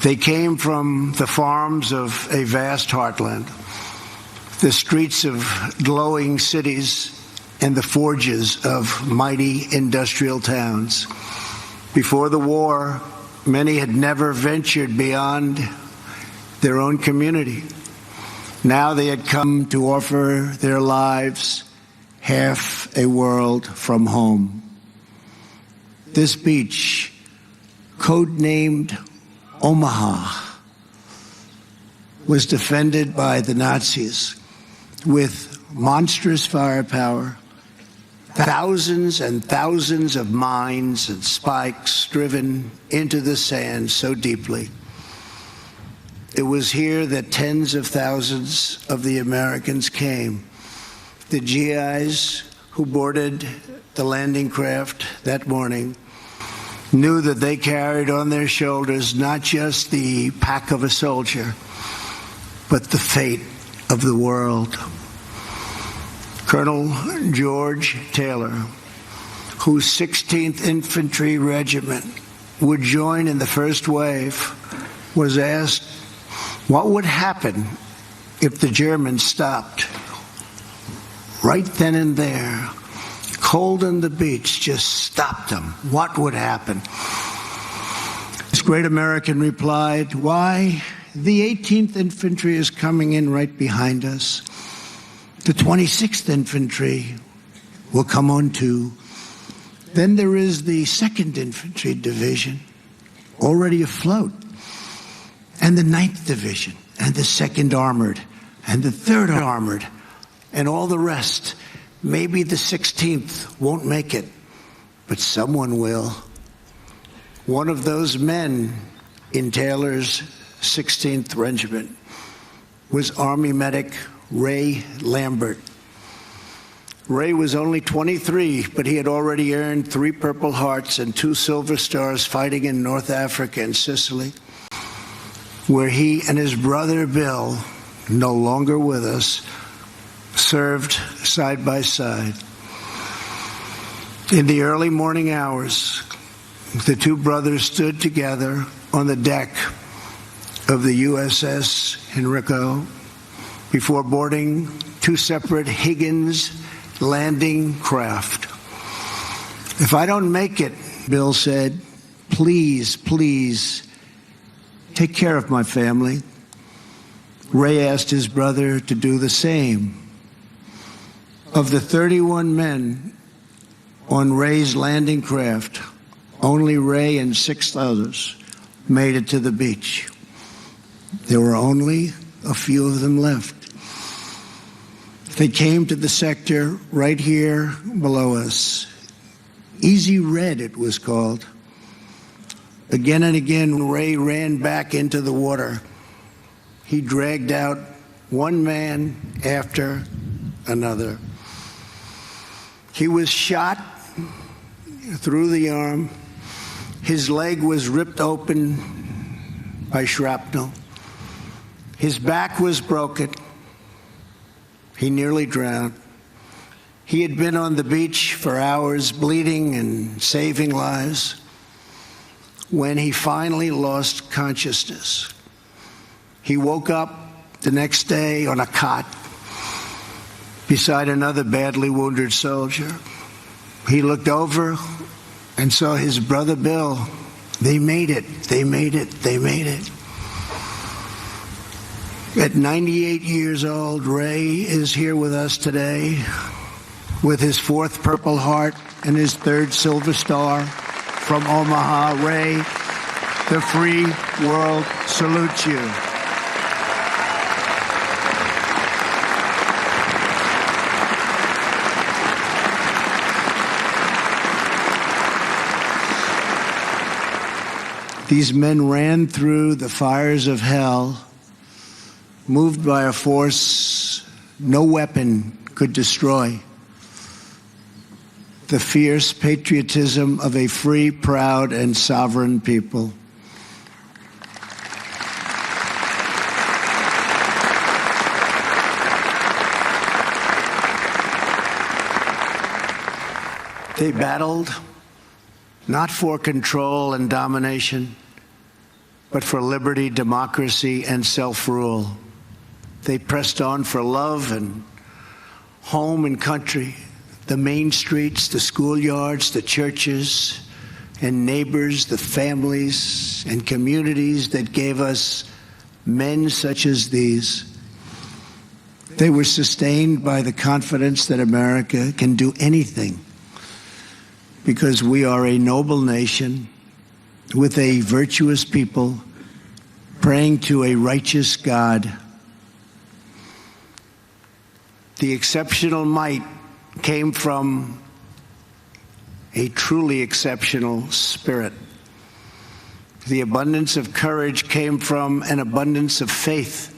They came from the farms of a vast heartland, the streets of glowing cities, and the forges of mighty industrial towns. Before the war, many had never ventured beyond their own community. Now they had come to offer their lives half a world from home. This beach, codenamed Omaha, was defended by the Nazis with monstrous firepower, thousands and thousands of mines and spikes driven into the sand so deeply. It was here that tens of thousands of the Americans came. The GIs who boarded the landing craft that morning knew that they carried on their shoulders not just the pack of a soldier, but the fate of the world. Colonel George Taylor, whose 16th Infantry Regiment would join in the first wave, was asked what would happen if the Germans stopped. Right then and there, cold on the beach, just stopped them. What would happen? This great American replied, "Why, the 18th Infantry is coming in right behind us. The 26th Infantry will come on too. Then there is the 2nd Infantry Division, already afloat, and the 9th Division, and the 2nd Armored, and the 3rd Armored, and all the rest. Maybe the 16th won't make it, but someone will." One of those men in Taylor's 16th Regiment was Army medic Ray Lambert. Ray was only 23, but he had already earned 3 Purple Hearts and 2 Silver Stars fighting in North Africa and Sicily, where he and his brother Bill, no longer with us, served side by side. In the early morning hours, the two brothers stood together on the deck of the USS Henrico before boarding 2 separate Higgins landing craft. "If I don't make it," Bill said, please take care of my family." Ray asked his brother to do the same. Of the 31 men on Ray's landing craft, only Ray and 6 others made it to the beach. There were only a few of them left. They came to the sector right here below us. Easy Red, it was called. Again and again, Ray ran back into the water. He dragged out one man after another. He was shot through the arm. His leg was ripped open by shrapnel. His back was broken. He nearly drowned. He had been on the beach for hours, bleeding and saving lives, when he finally lost consciousness. He woke up the next day on a cot beside another badly wounded soldier. He looked over and saw his brother Bill. They made it. At 98 years old, Ray is here with us today with his 4th Purple Heart and his 3rd Silver Star from Omaha. Ray, the free world salutes you. These men ran through the fires of hell, moved by a force no weapon could destroy. The fierce patriotism of a free, proud, and sovereign people. They battled not for control and domination, but for liberty, democracy, and self-rule. They pressed on for love and home and country, the main streets, the schoolyards, the churches, and neighbors, the families and communities that gave us men such as these. They were sustained by the confidence that America can do anything because we are a noble nation with a virtuous people praying to a righteous God. The exceptional might came from a truly exceptional spirit. The abundance of courage came from an abundance of faith.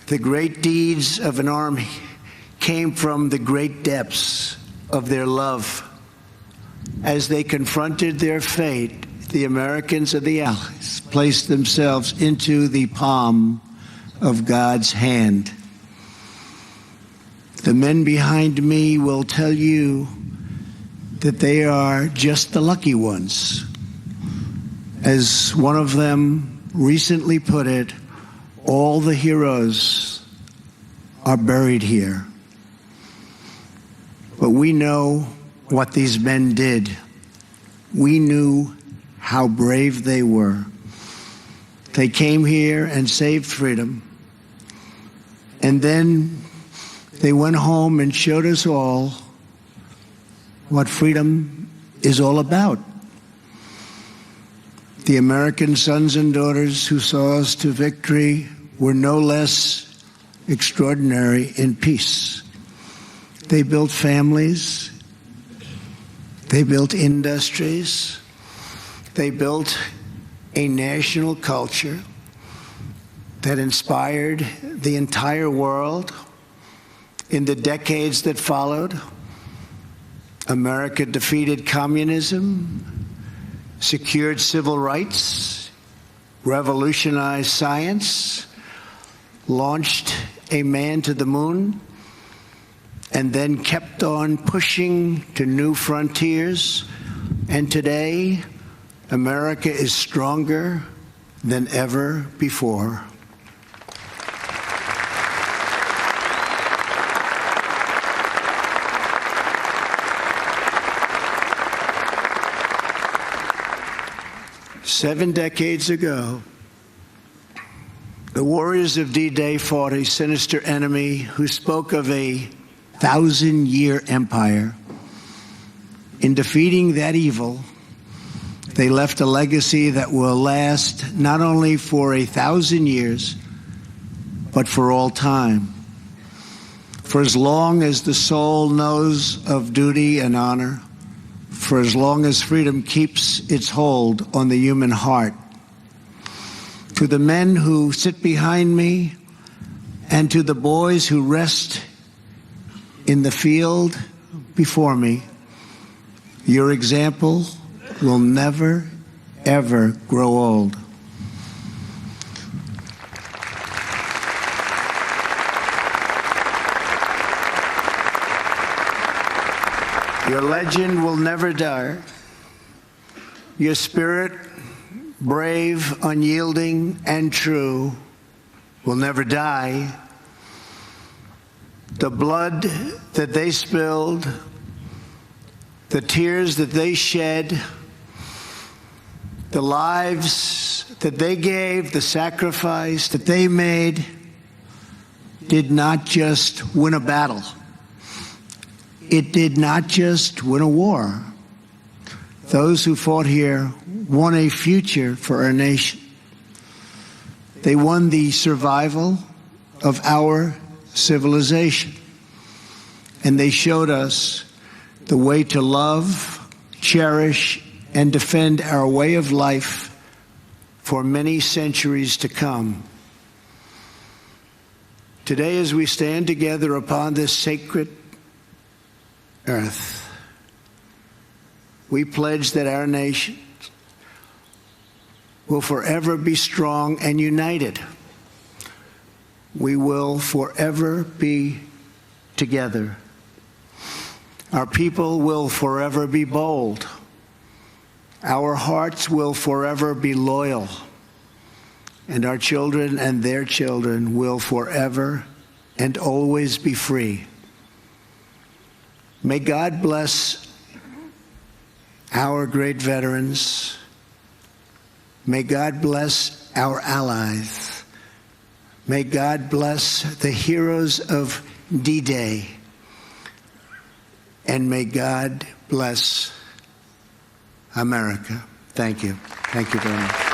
The great deeds of an army came from the great depths of their love. As they confronted their fate, the Americans and the Allies placed themselves into the palm of God's hand. The men behind me will tell you that they are just the lucky ones. As one of them recently put it, all the heroes are buried here. But we know what these men did. We knew how brave they were. They came here and saved freedom. And then they went home and showed us all what freedom is all about. The American sons and daughters who saw us to victory were no less extraordinary in peace. They built families. They built industries. They built a national culture that inspired the entire world. In the decades that followed, America defeated communism, secured civil rights, revolutionized science, launched a man to the moon, and then kept on pushing to new frontiers. And today, America is stronger than ever before. Seven decades ago, the warriors of D-Day fought a sinister enemy who spoke of a 1,000-year empire. In defeating that evil, they left a legacy that will last not only for 1,000 years, but for all time. For as long as the soul knows of duty and honor, for as long as freedom keeps its hold on the human heart. To the men who sit behind me and to the boys who rest in the field before me, your example will never, ever grow old. Your legend will never die. Your spirit, brave, unyielding, and true, will never die. The blood that they spilled, the tears that they shed, the lives that they gave, the sacrifice that they made, did not just win a battle. It did not just win a war. Those who fought here won a future for our nation. They won the survival of our civilization. And they showed us the way to love, cherish, and defend our way of life for many centuries to come. Today, as we stand together upon this sacred earth, we pledge that our nation will forever be strong and united. We will forever be together. Our people will forever be bold. Our hearts will forever be loyal, and our children and their children will forever and always be free. May God bless our great veterans. May God bless our allies. May God bless the heroes of D-Day. And may God bless America. Thank you. Thank you very much.